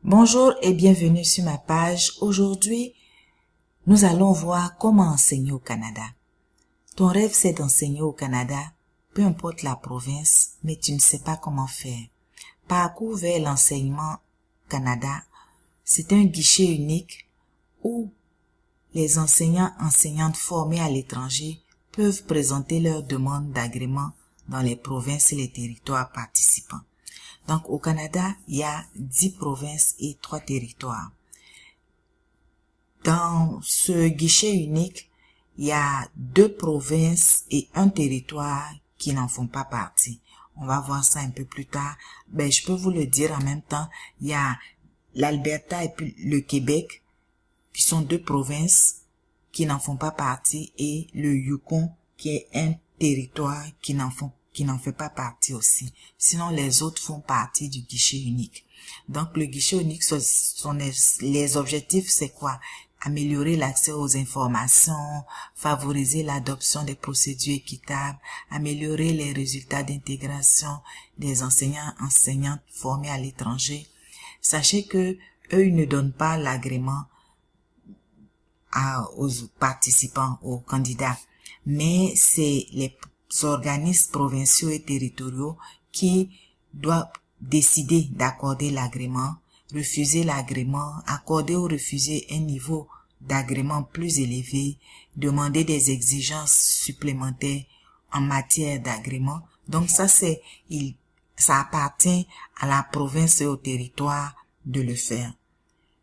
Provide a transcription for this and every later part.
Bonjour et bienvenue sur ma page. Aujourd'hui, nous allons voir comment enseigner au Canada. Ton rêve, c'est d'enseigner au Canada, peu importe la province, mais tu ne sais pas comment faire. Parcours vers l'enseignement Canada, c'est un guichet unique où les enseignantes formés à l'étranger peuvent présenter leurs demandes d'agrément dans les provinces et les territoires participants. Donc, au Canada, il y a 10 provinces et 3 territoires. Dans ce guichet unique, il y a 2 provinces et 1 territoire qui n'en font pas partie. On va voir ça un peu plus tard. Je peux vous le dire en même temps. Il y a l'Alberta et puis le Québec, qui sont 2 provinces qui n'en font pas partie, et le Yukon, qui est un territoire qui n'en fait pas partie aussi. Sinon, les autres font partie du guichet unique. Donc, le guichet unique, les objectifs, c'est quoi? Améliorer l'accès aux informations, favoriser l'adoption des procédures équitables, améliorer les résultats d'intégration des enseignantes formés à l'étranger. Sachez que eux, ils ne donnent pas l'agrément aux participants, aux candidats, mais c'est les organismes provinciaux et territoriaux qui doivent décider d'accorder l'agrément, refuser l'agrément, accorder ou refuser un niveau d'agrément plus élevé, demander des exigences supplémentaires en matière d'agrément. Donc ça appartient à la province et au territoire de le faire.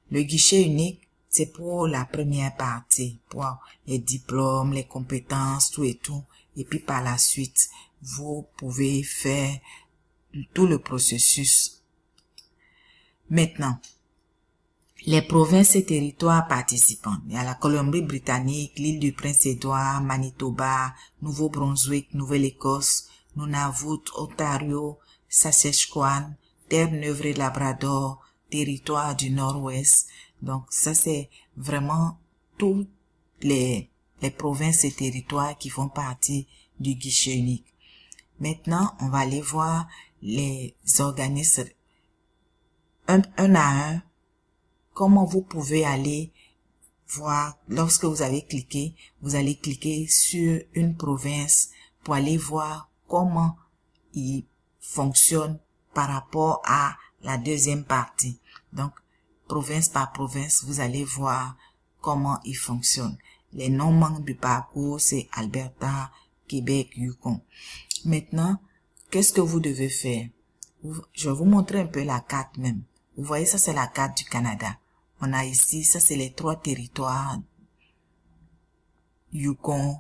Le guichet unique, c'est pour la première partie, pour les diplômes, les compétences, tout et tout. Et puis par la suite, vous pouvez faire tout le processus. Maintenant, les provinces et territoires participants. Il y a la Colombie-Britannique, l'île du Prince-Édouard, Manitoba, Nouveau-Brunswick, Nouvelle-Écosse, Nunavut, Ontario, Saskatchewan, Terre-Neuve et Labrador, territoire du Nord-Ouest. Donc, ça, c'est vraiment toutes les provinces et territoires qui font partie du guichet unique. Maintenant, on va aller voir les organismes un à un. Comment vous pouvez aller voir, lorsque vous avez cliqué, vous allez cliquer sur une province pour aller voir comment il fonctionne par rapport à la deuxième partie. Donc, province par province, vous allez voir comment il fonctionne. Les non-membres du parcours, c'est Alberta, Québec, Yukon. Maintenant, qu'est-ce que vous devez faire? Je vais vous montrer un peu la carte même. Vous voyez, ça c'est la carte du Canada. On a ici, ça c'est les 3 territoires. Yukon,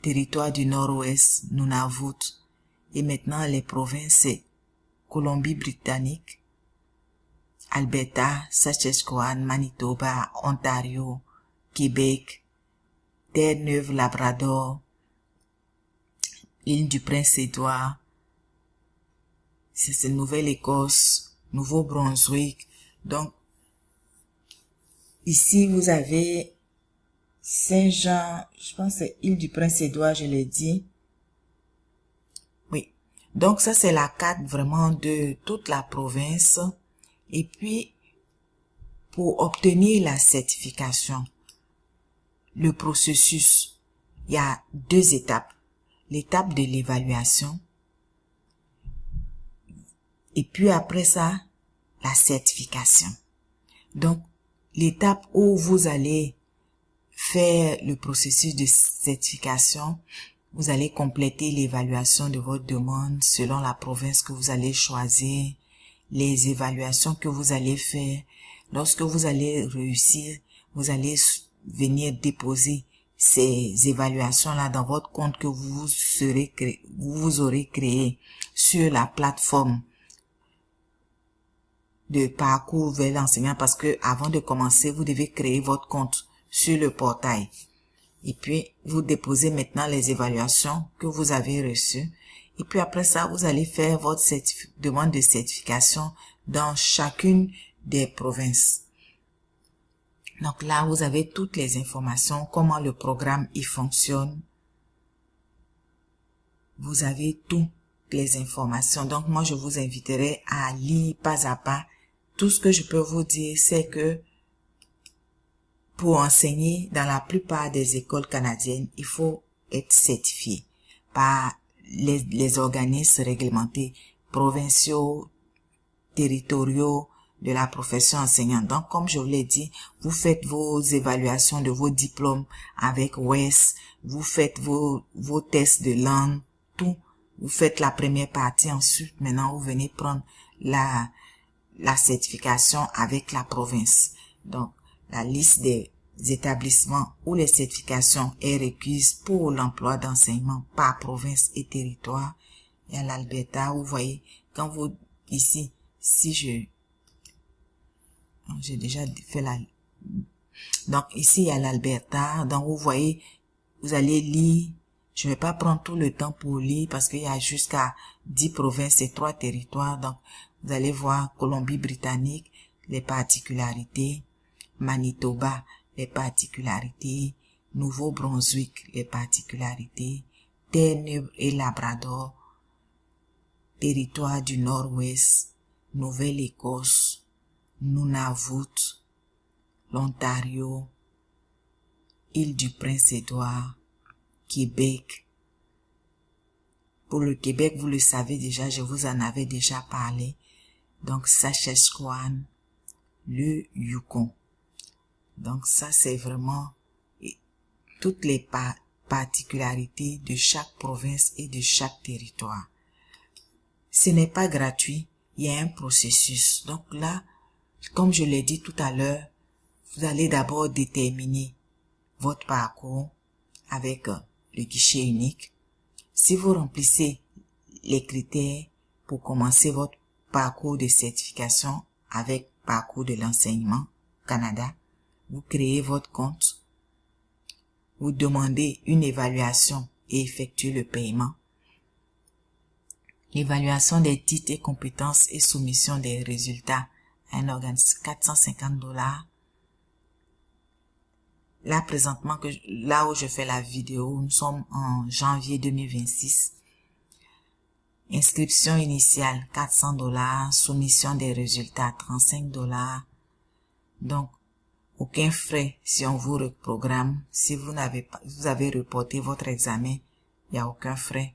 territoire du Nord-Ouest, Nunavut. Et maintenant, les provinces, c'est Colombie-Britannique, Alberta, Saskatchewan, Manitoba, Ontario, Québec, Terre-Neuve, Labrador, l'île du Prince-Édouard, c'est Nouvelle-Écosse, Nouveau-Brunswick. Donc, ici, vous avez Saint-Jean, je pense que c'est île du Prince-Édouard, je l'ai dit. Oui. Donc, ça, c'est la carte vraiment de toute la province. Et puis, pour obtenir la certification, le processus, il y a 2 étapes. L'étape de l'évaluation. Et puis après ça, la certification. Donc, l'étape où vous allez faire le processus de certification, vous allez compléter l'évaluation de votre demande selon la province que vous allez choisir, les évaluations que vous allez faire. Lorsque vous allez réussir, vous allez venir déposer ces évaluations-là dans votre compte que vous aurez créé sur la plateforme de parcours vers l'enseignant, parce que avant de commencer, vous devez créer votre compte sur le portail. Et puis, vous déposez maintenant les évaluations que vous avez reçues. Et puis après ça, vous allez faire votre demande de certification dans chacune des provinces. Donc là, vous avez toutes les informations, comment le programme y fonctionne. Vous avez toutes les informations. Donc moi, je vous inviterai à lire pas à pas tout ce que je peux vous dire, c'est que pour enseigner dans la plupart des écoles canadiennes, il faut être certifié par les organismes réglementés provinciaux, territoriaux de la profession enseignante. Donc, comme je vous l'ai dit, vous faites vos évaluations de vos diplômes avec WES, vous faites vos tests de langue, tout. Vous faites la première partie, ensuite, maintenant, vous venez prendre la certification avec la province. Donc, la liste des établissements où les certifications est requise pour l'emploi d'enseignement par province et territoire. Et à l'Alberta, vous voyez, quand vous, ici, si j'ai déjà fait donc ici, il y a l'Alberta, donc vous voyez, vous allez lire, je vais pas prendre tout le temps pour lire parce qu'il y a jusqu'à 10 provinces et 3 territoires, donc vous allez voir Colombie-Britannique, les particularités, Manitoba, les particularités, Nouveau-Brunswick, les particularités, Terre-Neuve et Labrador, territoire du Nord-Ouest, Nouvelle-Écosse, Nunavut, l'Ontario, île du Prince-Édouard, Québec. Pour le Québec, vous le savez déjà, je vous en avais déjà parlé. Donc, Saskatchewan, le Yukon. Donc, ça, c'est vraiment toutes les particularités de chaque province et de chaque territoire. Ce n'est pas gratuit, il y a un processus. Donc là, comme je l'ai dit tout à l'heure, vous allez d'abord déterminer votre parcours avec le guichet unique. Si vous remplissez les critères pour commencer votre parcours de certification avec parcours de l'enseignement Canada, vous créez votre compte, vous demandez une évaluation et effectuez le paiement. L'évaluation des titres et compétences et soumission des résultats à un organisme, $450. Là, présentement, là où je fais la vidéo, nous sommes en janvier 2026. Inscription initiale, $400. Soumission des résultats, $35. Donc, aucun frais si on vous reprogramme. Si vous avez reporté votre examen, il n'y a aucun frais.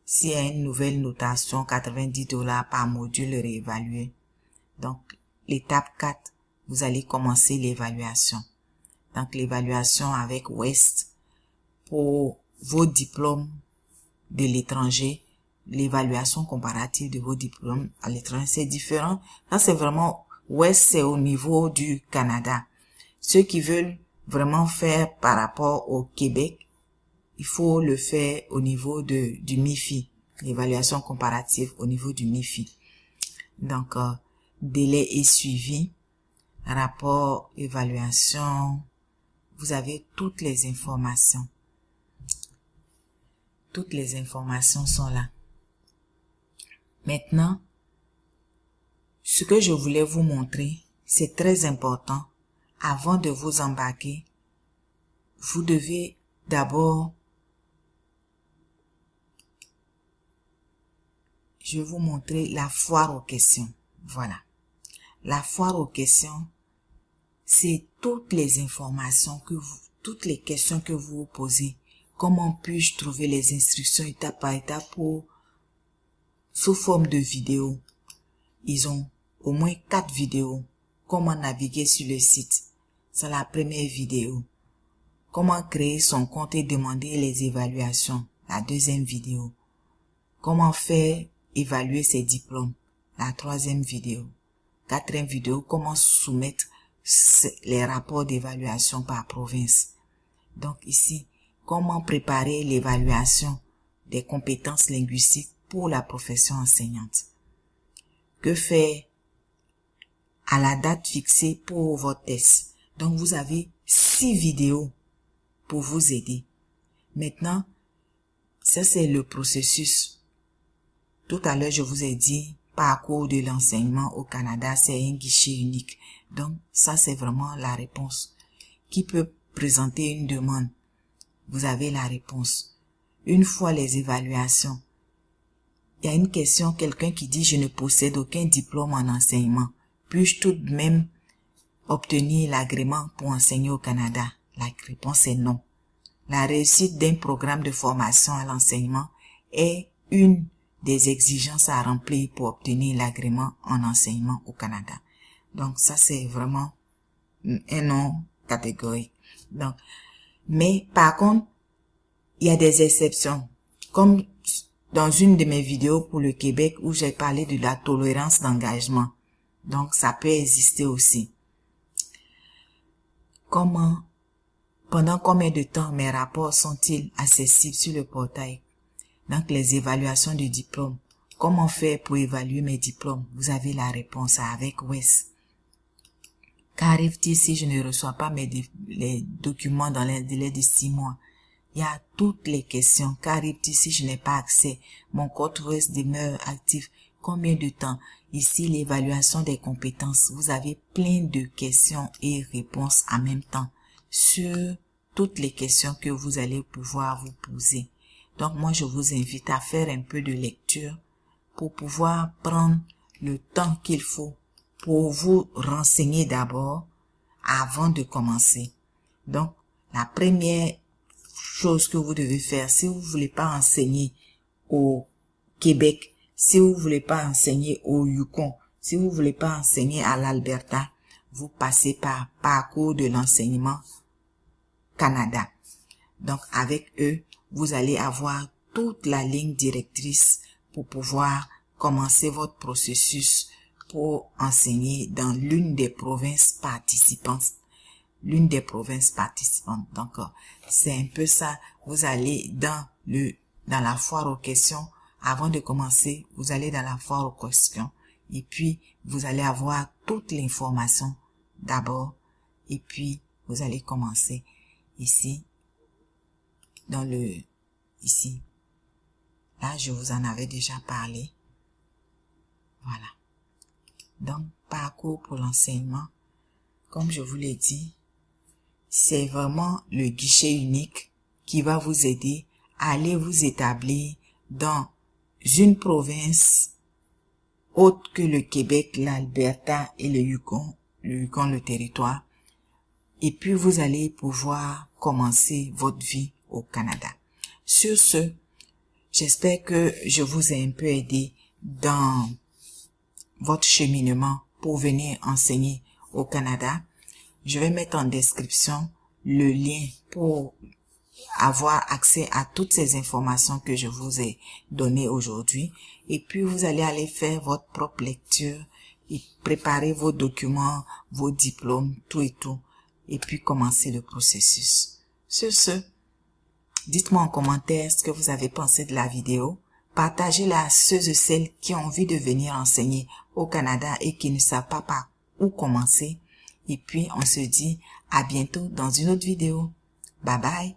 S'il y a une nouvelle notation, $90 par module réévalué. Donc, l'étape 4, vous allez commencer l'évaluation. Donc, l'évaluation avec West pour vos diplômes de l'étranger, l'évaluation comparative de vos diplômes à l'étranger, c'est différent. Là, c'est vraiment, West, c'est au niveau du Canada. Ceux qui veulent vraiment faire par rapport au Québec, il faut le faire au niveau du MIFI, l'évaluation comparative au niveau du MIFI. Donc, délai est suivi, rapport, évaluation, vous avez toutes les informations. Toutes les informations sont là. Maintenant, ce que je voulais vous montrer, c'est très important. Avant de vous embarquer, vous devez d'abord, je vais vous montrer la foire aux questions. Voilà. La foire aux questions, c'est toutes les informations toutes les questions que vous vous posez. Comment puis-je trouver les instructions étape par étape sous forme de vidéo? Ils ont au moins 4 vidéos. Comment naviguer sur le site? C'est la première vidéo. Comment créer son compte et demander les évaluations? La deuxième vidéo. Comment faire évaluer ses diplômes? La troisième vidéo. Quatrième vidéo. Comment soumettre les rapports d'évaluation par province? Donc ici, comment préparer l'évaluation des compétences linguistiques pour la profession enseignante? Que faire à la date fixée pour votre test? Donc vous avez 6 vidéos pour vous aider. Maintenant, ça c'est le processus. Tout à l'heure, je vous ai dit, parcours de l'enseignement au Canada, c'est un guichet unique. Donc ça c'est vraiment la réponse. Qui peut présenter une demande? Vous avez la réponse. Une fois les évaluations, il y a une question, quelqu'un qui dit « Je ne possède aucun diplôme en enseignement. puis-je tout de même obtenir l'agrément pour enseigner au Canada? La réponse est non. La réussite d'un programme de formation à l'enseignement est une des exigences à remplir pour obtenir l'agrément en enseignement au Canada. Donc ça c'est vraiment un non catégorique. Donc, mais par contre, il y a des exceptions. Comme dans une de mes vidéos pour le Québec où j'ai parlé de la tolérance d'engagement. Donc ça peut exister aussi. Pendant combien de temps mes rapports sont-ils accessibles sur le portail? Donc, les évaluations de diplôme. Comment faire pour évaluer mes diplômes? Vous avez la réponse avec WES. Qu'arrive-t-il si je ne reçois pas les documents dans les délais de 6 mois? Il y a toutes les questions. Qu'arrive-t-il si je n'ai pas accès? Mon compte WES demeure actif. Combien de temps? Ici, l'évaluation des compétences. Vous avez plein de questions et réponses en même temps sur toutes les questions que vous allez pouvoir vous poser. Donc, moi, je vous invite à faire un peu de lecture pour pouvoir prendre le temps qu'il faut pour vous renseigner d'abord avant de commencer. Donc, la première chose que vous devez faire, si vous voulez pas enseigner au Québec, si vous voulez pas enseigner au Yukon, si vous voulez pas enseigner à l'Alberta, vous passez par Parcours de l'enseignement Canada. Donc, avec eux, vous allez avoir toute la ligne directrice pour pouvoir commencer votre processus pour enseigner dans l'une des provinces participantes. Donc, c'est un peu ça. Vous allez dans la foire aux questions. Avant de commencer, vous allez dans la foire aux questions. Et puis, vous allez avoir toute l'information d'abord. Et puis, vous allez commencer ici. Ici. Là, je vous en avais déjà parlé. Voilà. Donc, parcours pour l'enseignement. Comme je vous l'ai dit, c'est vraiment le guichet unique qui va vous aider à aller vous établir dans une province autre que le Québec, l'Alberta et le Yukon, le territoire. Et puis, vous allez pouvoir commencer votre vie au Canada. Sur ce, j'espère que je vous ai un peu aidé dans votre cheminement pour venir enseigner au Canada. Je vais mettre en description le lien pour avoir accès à toutes ces informations que je vous ai données aujourd'hui. Et puis, vous allez aller faire votre propre lecture et préparer vos documents, vos diplômes, tout et tout. Et puis, commencer le processus. Sur ce, dites-moi en commentaire ce que vous avez pensé de la vidéo. Partagez-la à ceux et celles qui ont envie de venir enseigner au Canada et qui ne savent pas par où commencer. Et puis, on se dit à bientôt dans une autre vidéo. Bye bye.